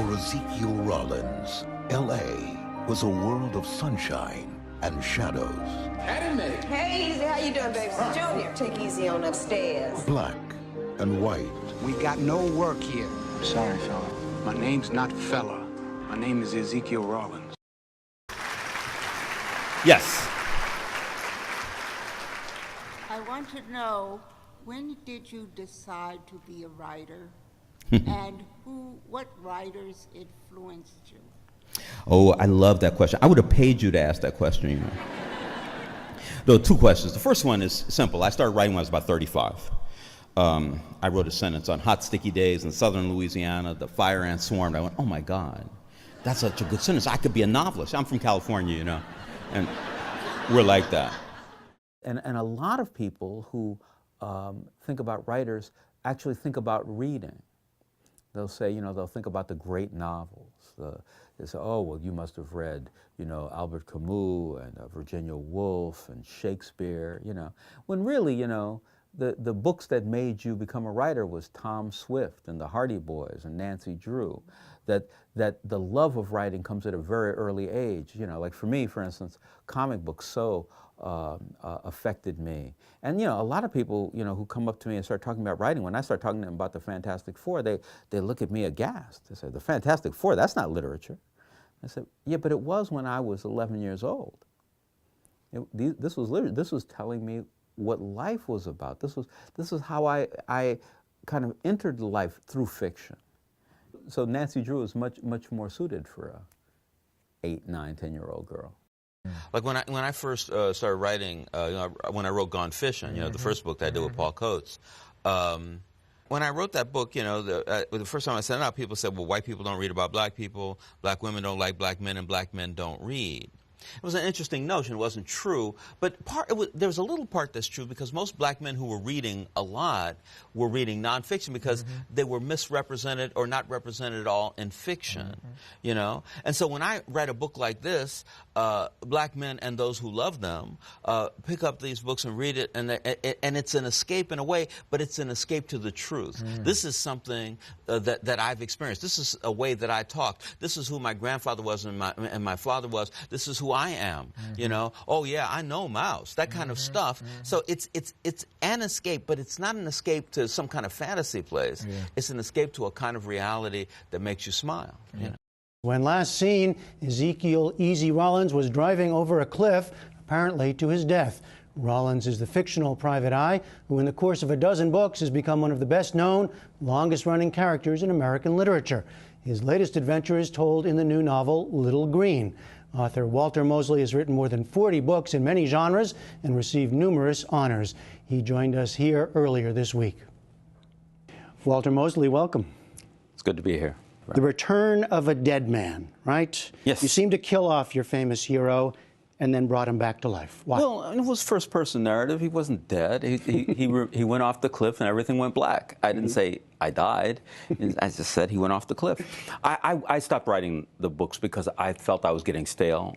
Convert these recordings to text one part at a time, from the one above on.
For Ezekiel Rollins, L.A. was a world of sunshine and shadows. Hey, Easy, how you doing, baby? Junior, take Easy on upstairs. Black and white. We got no work here. Sorry, fella. My name's not fella. My name is Ezekiel Rollins. Yes. I want to know, when did you decide to be a writer? And what writers influenced you? Oh, I love that question. I would have paid you to ask that question. You know. There are two questions. The first one is simple. I started writing when I was about 35. I wrote a sentence on hot, sticky days in southern Louisiana. The fire ants swarmed. I went, oh my God, that's such a good sentence. I could be a novelist. I'm from California, you know, and we're like that. And a lot of people who think about writers actually think about reading. They'll say, you know, they'll think about the great novels. They say, oh, well, you must have read, you know, Albert Camus and Virginia Woolf and Shakespeare, you know. When really, you know, the books that made you become a writer was Tom Swift and the Hardy Boys and Nancy Drew. That the love of writing comes at a very early age. You know, like for me, for instance, comic books so affected me. And you know, a lot of people, you know, who come up to me and start talking about writing, when I start talking to them about the Fantastic Four, they look at me aghast. They say, the Fantastic Four, that's not literature. I said, yeah, but it was when I was 11 years old. This was literature. This was telling me what life was about. This was how I kind of entered life through fiction. So Nancy Drew is much more suited for a 8, 9, 10-year-old girl. Like when I first started writing, you know, when I wrote Gone Fishing, you know, the first book that I did with Paul Coates. When I wrote that book, you know, the first time I sent it out, people said, well, white people don't read about black people, black women don't like black men, and black men don't read. It was an interesting notion. It wasn't true, but there was a little part that's true, because most black men who were reading a lot were reading nonfiction because they were misrepresented or not represented at all in fiction, you know? And so when I write a book like this, black men and those who love them pick up these books and read it, and it's an escape in a way, but it's an escape to the truth. This is something that I've experienced. This is a way that I talked. This is who my grandfather was and my father was. This is who I am, you know. Oh yeah, I know Mouse, that kind of stuff. So it's an escape, but it's not an escape to some kind of fantasy place. It's an escape to a kind of reality that makes you smile. You know? When last seen, Ezekiel Easy Rollins was driving over a cliff, apparently to his death. Rollins is the fictional private eye who, in the course of a dozen books, has become one of the best-known, longest-running characters in American literature. His latest adventure is told in the new novel, Little Green. Author Walter Mosley has written more than 40 books in many genres and received numerous honors. He joined us here earlier this week. Walter Mosley, welcome. It's good to be here. Right. The Return of a Dead Man, right? Yes. You seem to kill off your famous hero and then brought him back to life. Why? Well, it was first-person narrative. He wasn't dead. He went off the cliff and everything went black. I didn't say I died. I just said he went off the cliff. I stopped writing the books because I felt I was getting stale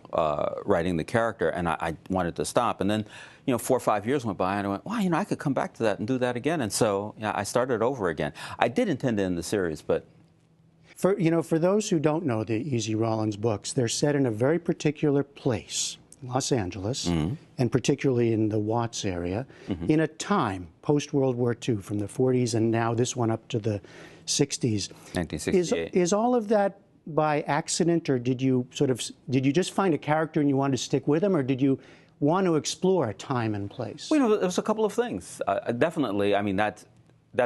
writing the character, and I wanted to stop. And then, you know, 4 or 5 years went by, and I went, wow, you know, I could come back to that and do that again. And so, yeah, I started over again. I did intend to end the series, but... For those who don't know the Easy Rollins books, they're set in a very particular place. Los Angeles, and particularly in the Watts area, in a time post-World War II, from the 40s and now this one up to the 60s. 1968. Is all of that by accident, or did you just find a character and you wanted to stick with him, or did you want to explore a time and place? Well, you know, there was a couple of things. Definitely, I mean, that's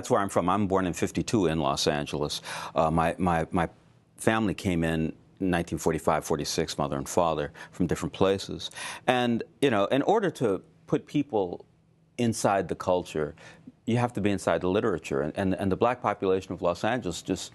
where I'm from. I'm born in '52 in Los Angeles. My family came in 1945, 46, mother and father from different places. And, you know, in order to put people inside the culture, you have to be inside the literature. And the black population of Los Angeles just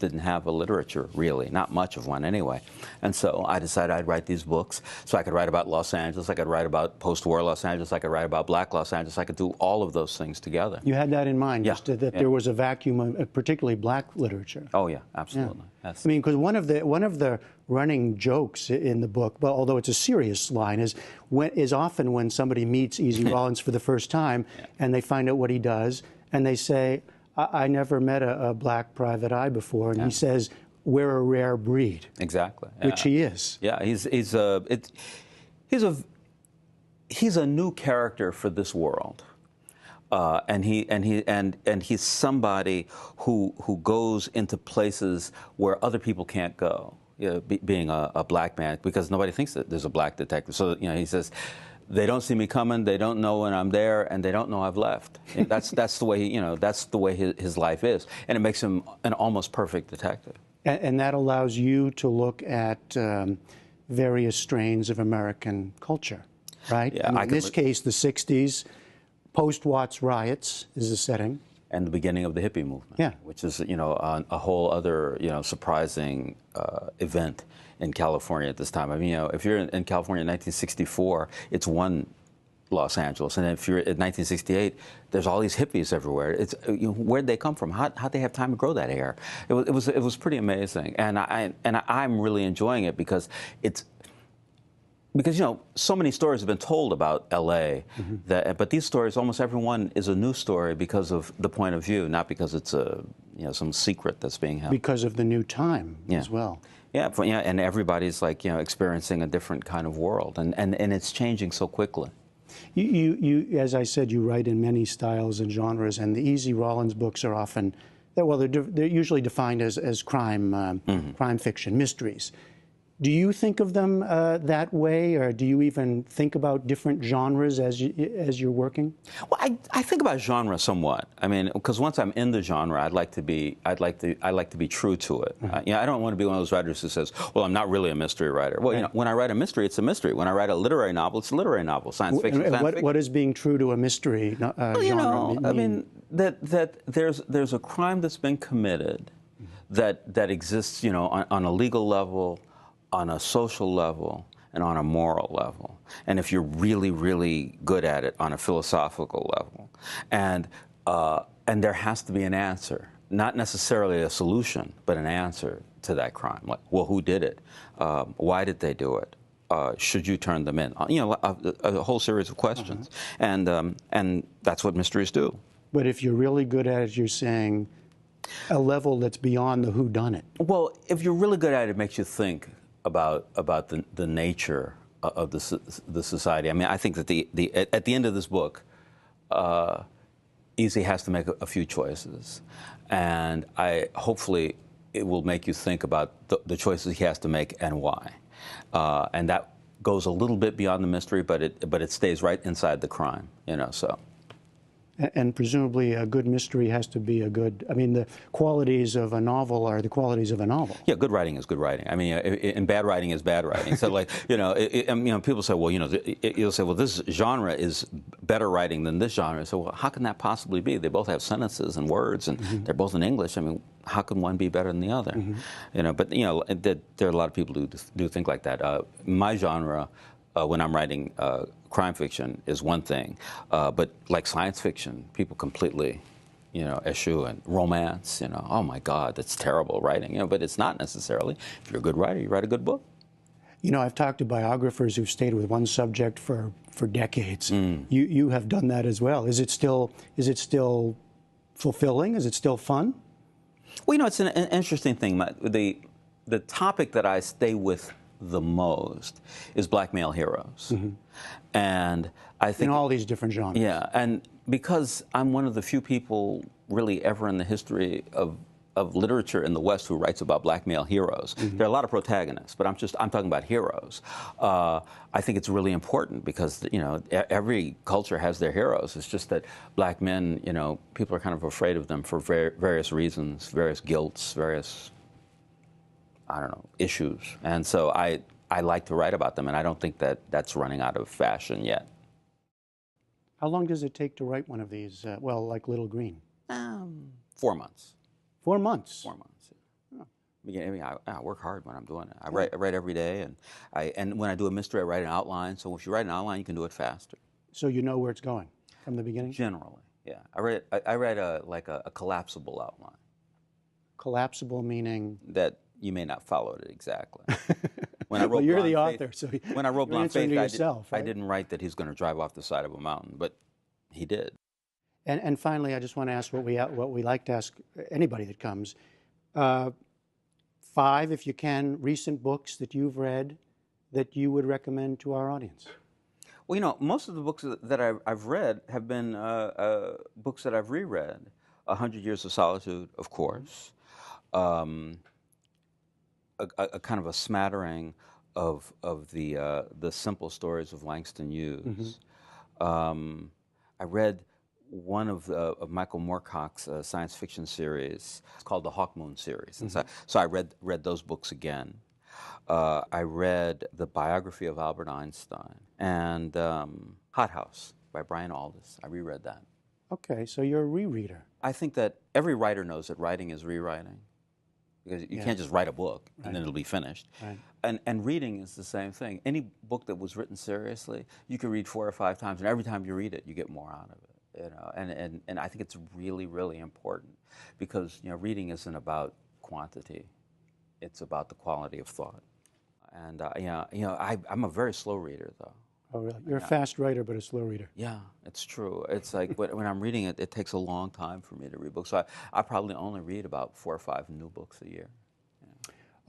didn't have a literature, really, not much of one anyway. And so I decided I'd write these books so I could write about Los Angeles, I could write about post-war Los Angeles, I could write about black Los Angeles, I could do all of those things together. You had that in mind, yeah, just that there was a vacuum of particularly black literature. Oh yeah, absolutely. Yeah. I mean, because one of the running jokes in the book, but although it's a serious line, is often when somebody meets Easy Rollins for the first time and they find out what he does, and they say, I never met a black private eye before. And he says, we're a rare breed. Exactly. Which he is. Yeah, he's a new character for this world. And he's somebody who goes into places where other people can't go. You know, being a black man, because nobody thinks that there's a black detective. So he says, they don't see me coming, they don't know when I'm there, and they don't know I've left. That's the way that's the way his life is, and it makes him an almost perfect detective. And that allows you to look at various strains of American culture, right? Yeah, in this case, the 60s, post-Watts riots is the setting. And the beginning of the hippie movement, yeah, which is a whole other surprising event in California at this time. I mean, if you're in California in 1964, it's one Los Angeles, and if you're in 1968, there's all these hippies everywhere. It's where'd they come from? How'd they have time to grow that hair? It was pretty amazing, and I'm really enjoying it because so many stories have been told about L.A. But these stories, almost everyone is a new story because of the point of view, not because it's some secret that's being held. Because of the new time as well. Yeah, and everybody's experiencing a different kind of world, and it's changing so quickly. You, as I said, you write in many styles and genres, and the E.Z. Rawlins books are often, they're usually defined as crime, crime fiction, mysteries. Do you think of them that way, or do you even think about different genres as you're working? Well, I think about genre somewhat. I mean, because once I'm in the genre, I like to be true to it. I don't want to be one of those writers who says, "Well, I'm not really a mystery writer." Well, when I write a mystery, it's a mystery. When I write a literary novel, it's a literary novel. Science fiction. What is being true to a mystery genre? I mean that there's a crime that's been committed that exists, on a legal level, on a social level, and on a moral level. And if you're really, really good at it, on a philosophical level. And there has to be an answer, not necessarily a solution, but an answer to that crime. Like, well, who did it? Why did they do it? Should you turn them in? A whole series of questions. And that's what mysteries do. But if you're really good at it, you're saying a level that's beyond the whodunit. Well, if you're really good at it, it makes you think about the nature of the society. I mean, I think that at the end of this book, E.Z. has to make a few choices, and hopefully it will make you think about the choices he has to make and why, and that goes a little bit beyond the mystery, but it stays right inside the crime, so. And presumably a good mystery has to be the qualities of a novel are the qualities of a novel. Yeah, good writing is good writing. I mean, and bad writing is bad writing. So people say, well, you'll say, well, this genre is better writing than this genre. So, well, how can that possibly be? They both have sentences and words, and they're both in English. I mean, how can one be better than the other? But there are a lot of people who do think like that. My genre, when I'm writing crime fiction, is one thing, but like science fiction, people completely, eschew, and romance, oh my God, that's terrible writing, but it's not necessarily. If you're a good writer, you write a good book. I've talked to biographers who've stayed with one subject for decades. You have done that as well. Is it still fulfilling? Is it still fun? Well, it's an interesting thing. The topic that I stay with the most is black male heroes. And I think in all these different genres. Yeah, and because I'm one of the few people really ever in the history of literature in the West who writes about black male heroes. There are a lot of protagonists, but I'm talking about heroes. I think it's really important because every culture has their heroes. It's just that black men, people are kind of afraid of them for various reasons, various guilts, various issues. And so I like to write about them, and I don't think that's running out of fashion yet. How long does it take to write one of these, like Little Green? 4 months. 4 months? 4 months. Yeah. I work hard when I'm doing it. I write every day, and when I do a mystery, I write an outline. So if you write an outline, you can do it faster. So you know where it's going from the beginning? Generally, yeah. I write a collapsible outline. Collapsible meaning? That you may not follow it exactly. When I wrote well, you're Blind the Faith, author, so when I wrote Blind Faith, right? I didn't write that he's going to drive off the side of a mountain, but he did. And finally, I just want to ask what we like to ask anybody that comes. 5, if you can, recent books that you've read that you would recommend to our audience? Well, you know, most of the books that I've read have been books that I've reread. 100 Years of Solitude, of course. A kind of a smattering of the simple stories of Langston Hughes. I read one of Michael Moorcock's science fiction series. It's called the Hawk Moon series. And so I read those books again. I read the biography of Albert Einstein and Hot House by Brian Aldiss. I reread that. Okay, so you're a rereader. I think that every writer knows that writing is rewriting. Because you can't just write a book and then it'll be finished. Right. And reading is the same thing. Any book that was written seriously, you can read 4 or 5 times, and every time you read it, you get more out of it. You know, and I think it's really, really important because reading isn't about quantity; it's about the quality of thought. And I'm a very slow reader, though. Oh, really? You're a fast writer, but a slow reader. Yeah, it's true. It's like when I'm reading it, it takes a long time for me to read books. So I probably only read about 4 or 5 new books a year.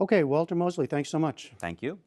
Okay, Walter Mosley, thanks so much. Thank you.